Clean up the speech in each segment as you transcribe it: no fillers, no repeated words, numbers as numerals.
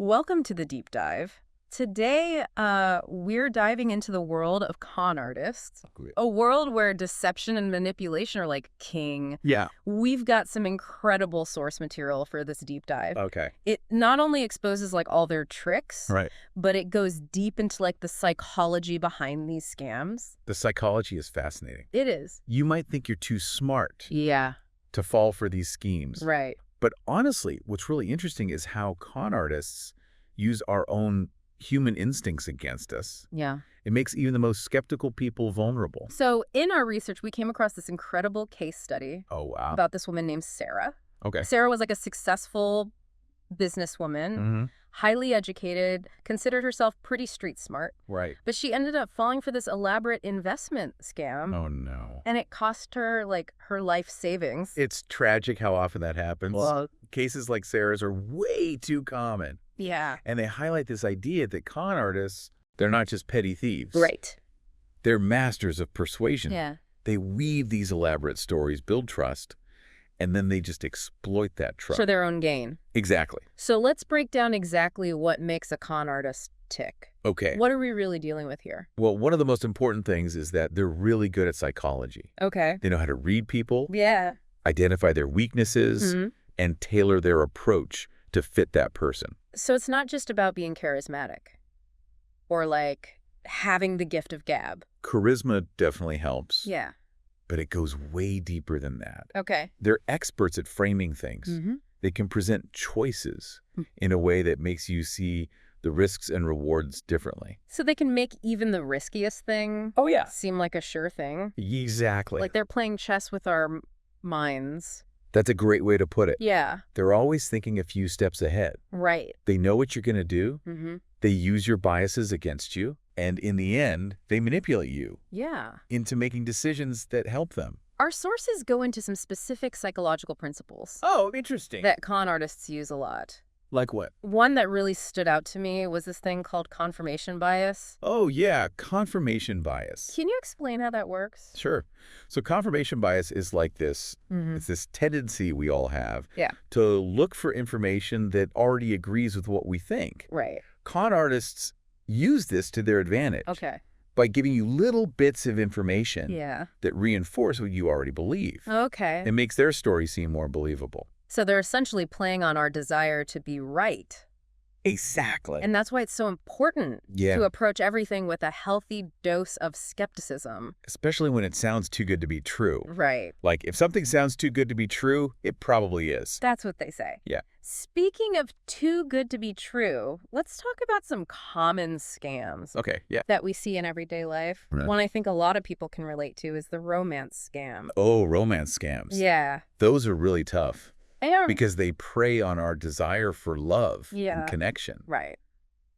Welcome to the deep dive. Today, we're diving into the world of con artists, a world where deception and manipulation are like king. Yeah. We've got some incredible source material for this deep dive. Okay. It not only exposes like all their tricks, Right. but it goes deep into like the psychology behind these scams. The psychology is fascinating. It is. You might think you're too smart Yeah. to fall for these schemes. Right. But honestly, what's really interesting is how con artists use our own human instincts against us. Yeah. It makes even the most skeptical people vulnerable. So in our research, we came across this incredible case study Oh, wow. about this woman named Sarah. Okay. Sarah was like a successful businesswoman, Mm-hmm. highly educated, considered herself pretty street smart, Right. but she ended up falling for this elaborate investment scam. Oh, no. And it cost her like her life savings. It's tragic how often that happens. Well, Cases like Sarah's are way too common. yeah. And they highlight this idea that con artists, they're not just petty thieves. Right. They're masters of persuasion. Yeah. They weave these elaborate stories, build trust, and then they just exploit that trust. For their own gain. Exactly. So let's break down exactly what makes a con artist tick. Okay. What are we really dealing with here? Well, one of the most important things is that they're really good at psychology. Okay. They know how to read people, Yeah. identify their weaknesses, Mhm. and tailor their approach to fit that person. So it's not just about being charismatic or like having the gift of gab. Charisma definitely helps, Yeah. but it goes way deeper than that. Okay. They're experts at framing things. Mm-hmm. They can present choices Mm. in a way that makes you see the risks and rewards differently. So they can make even the riskiest thing Oh, yeah. seem like a sure thing. Exactly. Like they're playing chess with our minds. That's a great way to put it. Yeah. They're always thinking a few steps ahead. Right. They know what you're going to do. Mm-hmm. They use your biases against you. And in the end, they manipulate you Yeah. into making decisions that help them. Our sources go into some specific psychological principles Oh, interesting. that con artists use a lot. Like what? One that really stood out to me was this thing called confirmation bias. Oh, yeah, confirmation bias. Can you explain how that works? Sure. So confirmation bias is like this. Mm-hmm. It's this tendency we all have Yeah. to look for information that already agrees with what we think. Right. Con artists use this to their advantage Okay. by giving you little bits of information Yeah. that reinforce what you already believe. Okay. It makes their story seem more believable. So they're essentially playing on our desire to be right. Exactly. And that's why it's so important Yeah. to approach everything with a healthy dose of skepticism. Especially when it sounds too good to be true. Right. Like, if something sounds too good to be true, it probably is. That's what they say. Yeah. Speaking of too good to be true, let's talk about some common scams Okay, yeah. that we see in everyday life. Right. One I think a lot of people can relate to is the romance scam. Oh, romance scams. Yeah. Those are really tough And because they prey on our desire for love Yeah. and connection. right.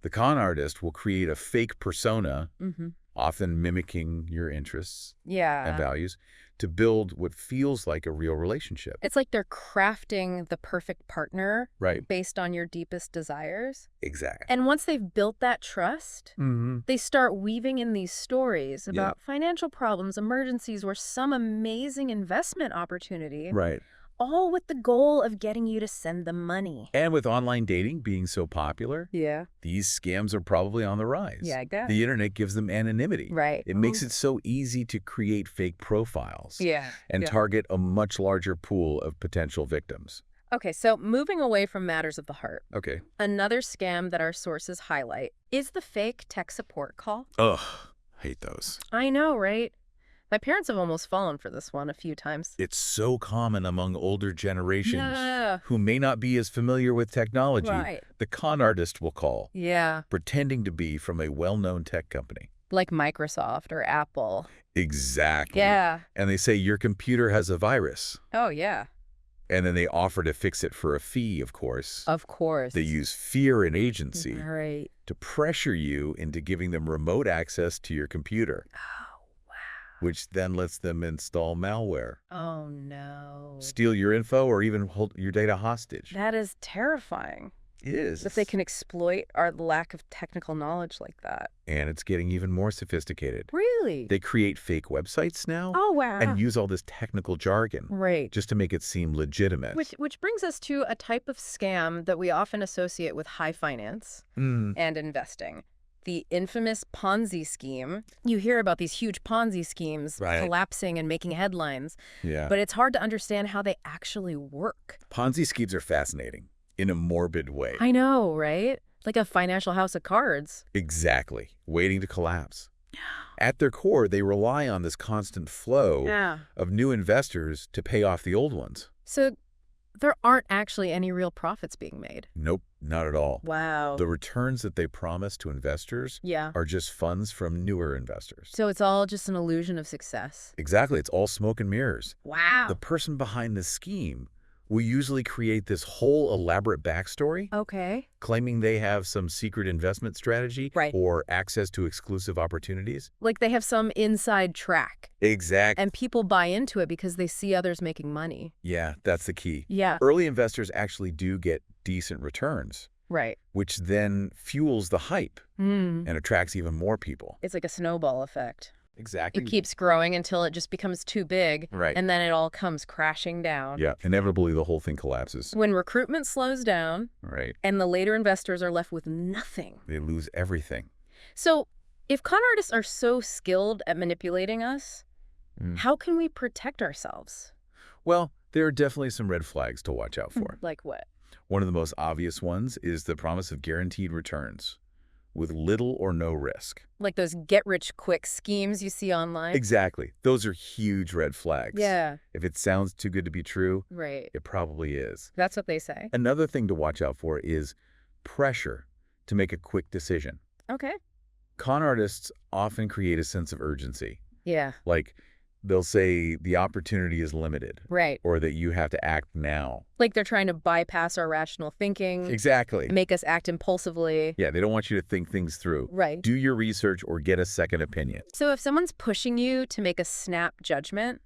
The con artist will create a fake persona, Mm-hmm. often mimicking your interests and Yeah. values, to build what feels like a real relationship. It's like they're crafting the perfect partner Right. based on your deepest desires. Exactly. And once they've built that trust, Mm-hmm. they start weaving in these stories Yeah. about financial problems, emergencies, or some amazing investment opportunity, Right. all with the goal of getting you to send them money. And with online dating being so popular, Yeah. these scams are probably on the rise. Yeah, I guess. The internet gives them anonymity. Right. It makes it so easy to create fake profiles Yeah. and yeah. target a much larger pool of potential victims. Okay, so moving away from matters of the heart, Okay. another scam that our sources highlight is the fake tech support call. Ugh, hate those. I know, right? My parents have almost fallen for this one a few times. It's so common among older generations Yeah. who may not be as familiar with technology. Right. The con artist will call, Yeah. pretending to be from a well-known tech company. Like Microsoft or Apple. Exactly. Yeah. And they say your computer has a virus. Oh, yeah. And then they offer to fix it for a fee, of course. Of course. They use fear and agency Right. to pressure you into giving them remote access to your computer, Oh, wow. which then lets them install malware, Oh, no. steal your info, or even hold your data hostage. That is terrifying. Is. That they can exploit our lack of technical knowledge like that. And it's getting even more sophisticated. Really? They create fake websites now. Oh, wow. And use all this technical jargon. Right. Just to make it seem legitimate. Which brings us to a type of scam that we often associate with high finance and investing. The infamous Ponzi scheme. You hear about these huge Ponzi schemes collapsing and making headlines. Yeah. But it's hard to understand how they actually work. Ponzi schemes are fascinating in a morbid way. I know, right? Like a financial house of cards. Exactly. Waiting to collapse. At their core, they rely on this constant flow of new investors to pay off the old ones. So there aren't actually any real profits being made. Nope, not at all. Wow. The returns that they promise to investors are just funds from newer investors. So it's all just an illusion of success. Exactly. It's all smoke and mirrors. Wow. The person behind the scheme will usually create this whole elaborate backstory, claiming they have some secret investment strategy or access to exclusive opportunities. Like they have some inside track. Exactly. And people buy into it because they see others making money. Yeah, that's the key. Yeah. Early investors actually do get decent returns. Right. Which then fuels the hype and attracts even more people. It's like a snowball effect. Exactly. It keeps growing until it just becomes too big. Right. And then it all comes crashing down. Yeah. Inevitably, the whole thing collapses. When recruitment slows down. Right. And the later investors are left with nothing. They lose everything. So if con artists are so skilled at manipulating us, how can we protect ourselves? Well, there are definitely some red flags to watch out for. Like what? One of the most obvious ones is the promise of guaranteed returns with little or no risk. Like those get-rich-quick schemes you see online? Exactly. Those are huge red flags. Yeah. If it sounds too good to be true, Right. it probably is. That's what they say. Another thing to watch out for is pressure to make a quick decision. Okay. Con artists often create a sense of urgency. Yeah. Like, they'll say the opportunity is limited. Right. Or that you have to act now. Like they're trying to bypass our rational thinking. Exactly. Make us act impulsively. Yeah, they don't want you to think things through. Right. Do your research or get a second opinion. So if someone's pushing you to make a snap judgment,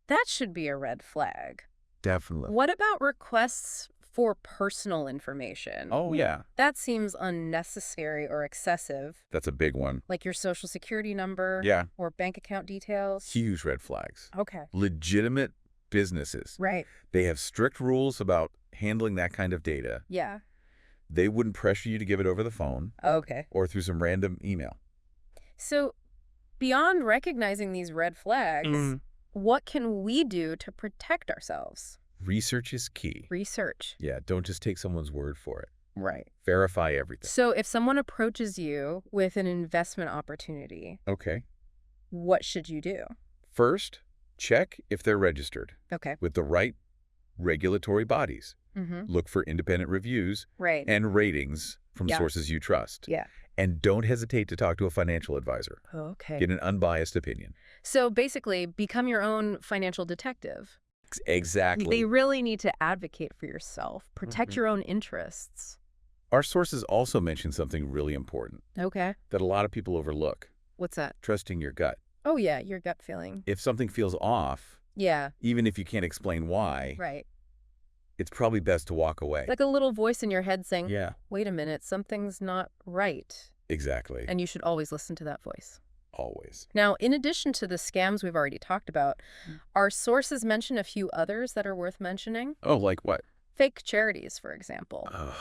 that should be a red flag. Definitely. What about requests for personal information? Oh, yeah. That seems unnecessary or excessive. That's a big one. Like your social security number or bank account details. Huge red flags. Okay. Legitimate businesses. Right. They have strict rules about handling that kind of data. Yeah. They wouldn't pressure you to give it over the phone. Okay. Or through some random email. So beyond recognizing these red flags, what can we do to protect ourselves? Research is key. Research. Yeah, don't just take someone's word for it. Right. Verify everything. So if someone approaches you with an investment opportunity, what should you do? First, check if they're registered with the right regulatory bodies. Look for independent reviews and ratings from sources you trust. Yeah. And don't hesitate to talk to a financial advisor. Okay. Get an unbiased opinion. So basically, become your own financial detective. Exactly. They really need to advocate for yourself. Protect your own interests. Our sources also mention something really important Okay. that a lot of people overlook. What's that? Trusting your gut. Oh, yeah, your gut feeling. If something feels off, even if you can't explain why, it's probably best to walk away. Like a little voice in your head saying, Yeah. wait a minute, something's not right. Exactly. And you should always listen to that voice. Always. Now, in addition to the scams we've already talked about, our sources mention a few others that are worth mentioning. Oh, like what? Fake charities, for example. Oh,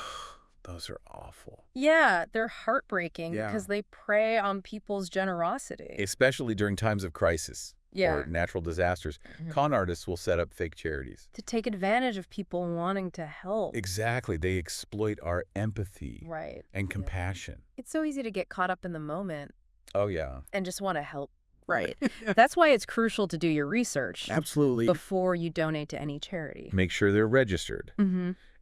those are awful. Yeah, they're heartbreaking because they prey on people's generosity. Especially during times of crisis or natural disasters. Con artists will set up fake charities. To take advantage of people wanting to help. Exactly. They exploit our empathy and compassion. It's so easy to get caught up in the moment. Oh, yeah. And just want to help. Right. That's why it's crucial to do your research. Absolutely. Before you donate to any charity. Make sure they're registered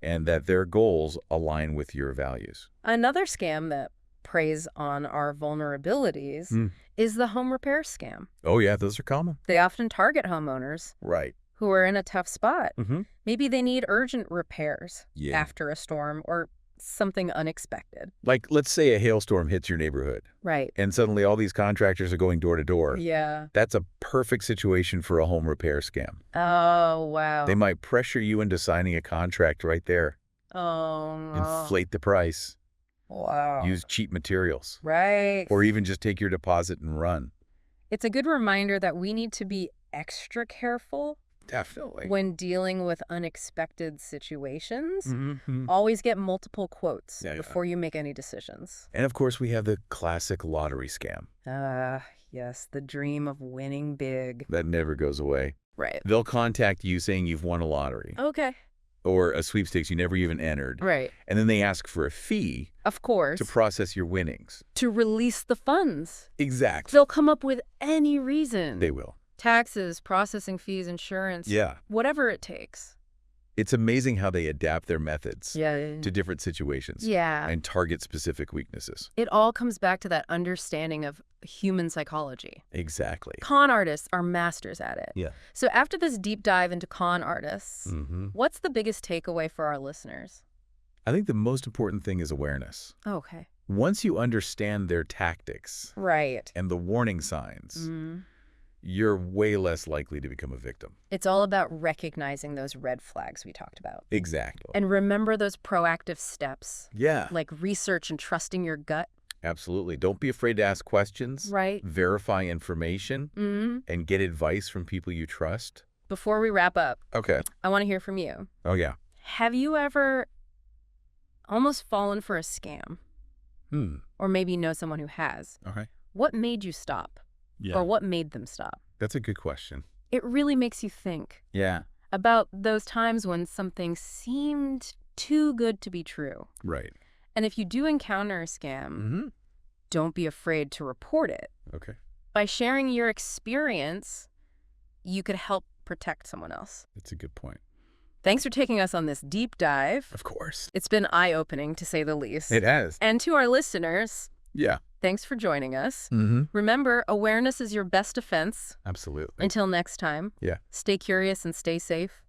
and that their goals align with your values. Another scam that preys on our vulnerabilities is the home repair scam. Oh, yeah. Those are common. They often target homeowners who are in a tough spot. Maybe they need urgent repairs after a storm or something unexpected. Like, let's say a hailstorm hits your neighborhood. Right. And suddenly all these contractors are going door to door. Yeah. That's a perfect situation for a home repair scam. Oh, wow. They might pressure you into signing a contract right there. Oh, no. Inflate the price. Wow. Use cheap materials. Right. Or even just take your deposit and run. It's a good reminder that we need to be extra careful. Definitely. When dealing with unexpected situations. Mm-hmm. Always get multiple quotes before you make any decisions. And of course, we have the classic lottery scam. Yes, the dream of winning big. That never goes away. Right. They'll contact you saying you've won a lottery. Okay. Or a sweepstakes you never even entered. Right. And then they ask for a fee. Of course. To process your winnings. To release the funds. Exactly. They'll come up with any reason. They will. Taxes, processing fees, insurance. Yeah. Whatever it takes. It's amazing how they adapt their methods to different situations. Yeah. And target specific weaknesses. It all comes back to that understanding of human psychology. Exactly. Con artists are masters at it. Yeah. So after this deep dive into con artists, what's the biggest takeaway for our listeners? I think the most important thing is awareness. Okay. Once you understand their tactics. Right. And the warning signs. You're way less likely to become a victim. It's all about recognizing those red flags we talked about. Exactly. And remember those proactive steps. Yeah. Like research and trusting your gut. Absolutely. Don't be afraid to ask questions. Right. Verify information. And get advice from people you trust. Before we wrap up, okay, I want to hear from you. Oh, yeah. Have you ever almost fallen for a scam? Or maybe know someone who has. Okay. What made you stop? Yeah. Or what made them stop? That's a good question. It really makes you think. Yeah. About those times when something seemed too good to be true. Right. And if you do encounter a scam, don't be afraid to report it. Okay. By sharing your experience, you could help protect someone else. That's a good point. Thanks for taking us on this deep dive. Of course. It's been eye-opening, to say the least. It has. And to our listeners, yeah, thanks for joining us. Remember, awareness is your best defense. Absolutely. Until next time, yeah, stay curious and stay safe.